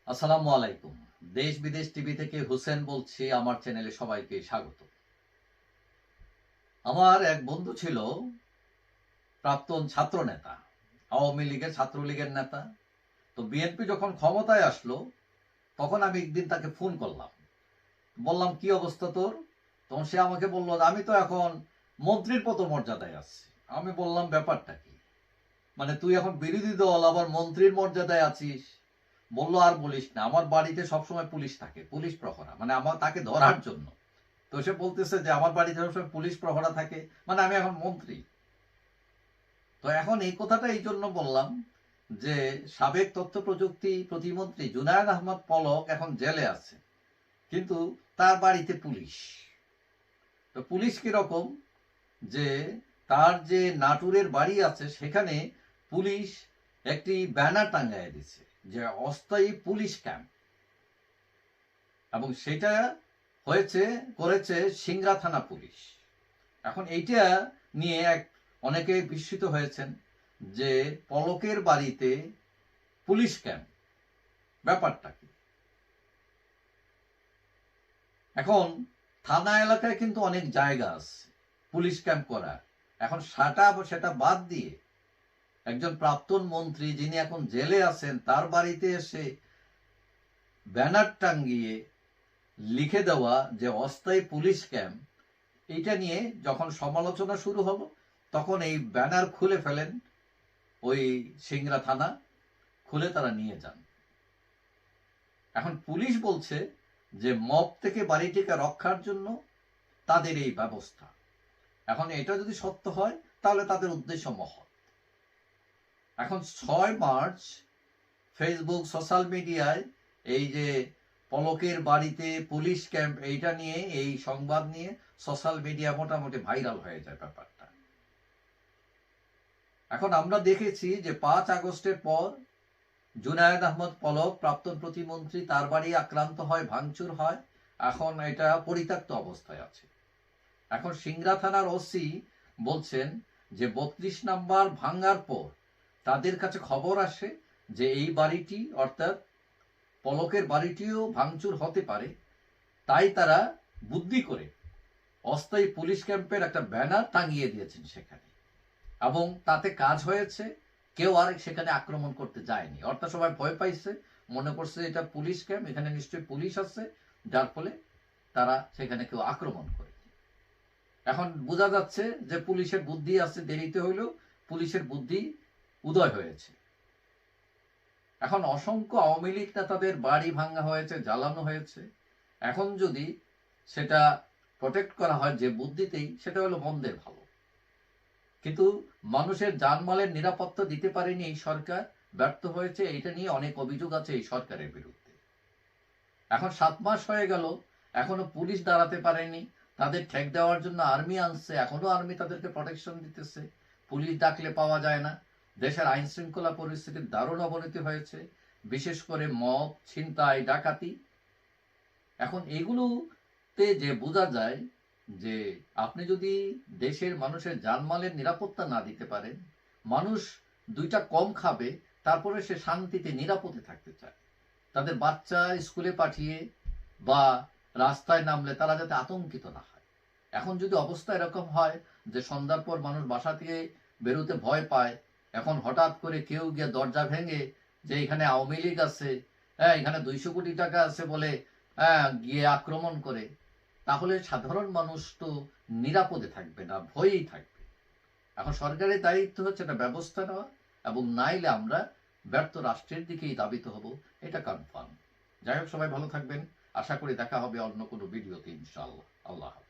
আসসালামু আলাইকুম। দেশ বিদেশ টিভি থেকে হুসেন বলছি। আমার চ্যানেলে সবাইকে স্বাগত। আমার এক বন্ধু ছিল প্রাক্তন ছাত্র নেতা, আওয়ামী লীগের ছাত্রলীগের নেতা। তো বিএনপি যখন ক্ষমতায় আসলো তখন আমি একদিন তাকে ফোন করলাম, বললাম কি অবস্থা তোর? তখন সে আমাকে বলল আমি তো এখন মন্ত্রীর পদমর্যাদায় আছি। আমি বললাম ব্যাপারটা কি, মানে তুই এখন বিরোধী দল আবার মন্ত্রীর মর্যাদায় আছিস? বললো আর বলিস না, আমার বাড়িতে সবসময় পুলিশ থাকে, পুলিশ প্রহরা, মানে আমার তাকে ধরার জন্য। তো সে বলতেছে যে আমার বাড়িতে সবসময় পুলিশ প্রহরা থাকে, মানে আমি এখন মন্ত্রী। তো এখন এই কথাটা এই জন্য বললাম যে সাবেক তথ্য প্রযুক্তি প্রতিমন্ত্রী জুনায়েদ আহমদ পলক এখন জেলে আছে, কিন্তু তার বাড়িতে পুলিশ। তো পুলিশ কিরকম, যে তার যে নাটুরের বাড়ি আছে সেখানে পুলিশ একটি ব্যানার টাঙ্গায় দিছে যে অস্থায়ী পুলিশ ক্যাম্প, এবং সেটা করেছে সিংড়া থানা পুলিশ। এখন এইটা নিয়ে অনেকে বিস্মিত হয়েছেন যে পলকের বাড়িতে পুলিশ ক্যাম্প, ব্যাপারটা কি? এখন থানা এলাকায় কিন্তু অনেক জায়গা আছে পুলিশ ক্যাম্প করার। এখন সেটা বাদ দিয়ে একজন প্রাক্তন মন্ত্রী যিনি এখন জেলে আছেন তার বাড়িতে এসে ব্যানার টাঙ্গিয়ে লিখে দেওয়া যে অস্থায়ী পুলিশ ক্যাম্প, এইটা নিয়ে যখন সমালোচনা শুরু হলো তখন এই ব্যানার খুলে ফেলেন ওই সিংড়া থানা, খুলে তারা নিয়ে যান। এখন পুলিশ বলছে যে মব থেকে বাড়িটিকে রক্ষার জন্য তাদের এই ব্যবস্থা। এখন এটা যদি সত্য হয় তাহলে তাদের উদ্দেশ্য মহৎ। এখন 6 মার্চ ফেসবুক সোশ্যাল মিডিয়ায় এই যে পলকের বাড়িতে পুলিশ ক্যাম্প, এইটা নিয়ে, এই সংবাদ নিয়ে সোশ্যাল মিডিয়া মোটামুটি ভাইরাল হয়ে যায় ব্যাপারটা। এখন আমরা দেখেছি যে 5 আগস্টের পর জুনায়েদ আহমদ পলক প্রাক্তন প্রতিমন্ত্রী, তার বাড়ি আক্রান্ত হয়, ভাঙচুর হয়। এখন এটা পরিত্যক্ত অবস্থায় আছে। এখন সিংড়া থানার ওসি বলছেন যে 32 নাম্বার ভাঙার পর তাদের কাছে খবর আসে যে এই বাড়িটি, অর্থাৎ পলকের বাড়িটিও ভাঙচুর হতে পারে। তাই তারা বুদ্ধি করে অস্থায়ী পুলিশ ক্যাম্পের একটা ব্যানার টাঙিয়ে দিয়েছেন সেখানে, এবং তাতে কাজ হয়েছে। কেউ আর সেখানে আক্রমণ করতে যায়নি, অর্থাৎ সবাই ভয় পাইছে, মনে করছে এটা পুলিশ ক্যাম্প, এখানে নিশ্চয়ই পুলিশ আছে, যার ফলে তারা সেখানে কেউ আক্রমণ করে। এখন বোঝা যাচ্ছে যে পুলিশের বুদ্ধি আছে, দেরিতে হইলেও পুলিশের বুদ্ধি উদয় হয়েছে। এখন অসংখ্য আওয়ামী লীগ নেতাদের বাড়ি ভাঙা হয়েছে, জ্বালানো হয়েছে। এখন যদি সেটা প্রোটেক্ট করা হয় যে বুদ্ধিতেই, সেটা হলো মন্দের ভালো। কিন্তু মানুষের জানমালের নিরাপত্তা দিতে পারেনি এই সরকার, ব্যর্থ হয়েছে। এটা নিয়ে অনেক অভিযোগ আছে এই সরকারের বিরুদ্ধে। এখন 7 মাস হয়ে গেল, এখনো পুলিশ দাঁড়াতে পারেনি। তাদের ঠেক দেওয়ার জন্য আর্মি আনছে, এখনো আর্মি তাদেরকে প্রোটেকশন দিতেছে। পুলিশ ডাকলে পাওয়া যায় না। দেশের আইন শৃঙ্খলা পরিস্থিতির দারুণ অবনতি হয়েছে, বিশেষ করে মব, ছিনতাই, ডাকাতি। এখন এগুলোতে যে বোঝা যায় যে আপনি যদি দেশের মানুষের জানমালের নিরাপত্তা না দিতে পারেন, মানুষ 2টা কম খাবে, তারপরে সে শান্তিতে নিরাপদে থাকতে চায়। তাদের বাচ্চা স্কুলে পাঠিয়ে বা রাস্তায় নামলে তারা যাতে আতঙ্কিত না হয়। এখন যদি অবস্থা এরকম হয় যে সন্ধ্যার পর মানুষ বাসা থেকে বেরোতে ভয় পায়, এখন হঠাৎ করে কেউ গিয়ে দরজা ভেঙে যে এখানে আওয়ামী লীগ আছে, হ্যাঁ এখানে 200 কোটি টাকা আছে বলে গিয়ে আক্রমণ করে, তাহলে সাধারণ মানুষ তো নিরাপদে থাকবে না, ভয়েই থাকবে। এখন সরকারের দায়িত্ব হচ্ছে এটা ব্যবস্থা নেওয়া, এবং নাইলে আমরা ব্যর্থ রাষ্ট্রের দিকেই ধাবিত হব, এটা কনফার্ম। যাই হোক, সবাই ভালো থাকবেন। আশা করি দেখা হবে অন্য কোনো ভিডিওতে, ইনশাআল্লাহ। আল্লাহ হাফেজ।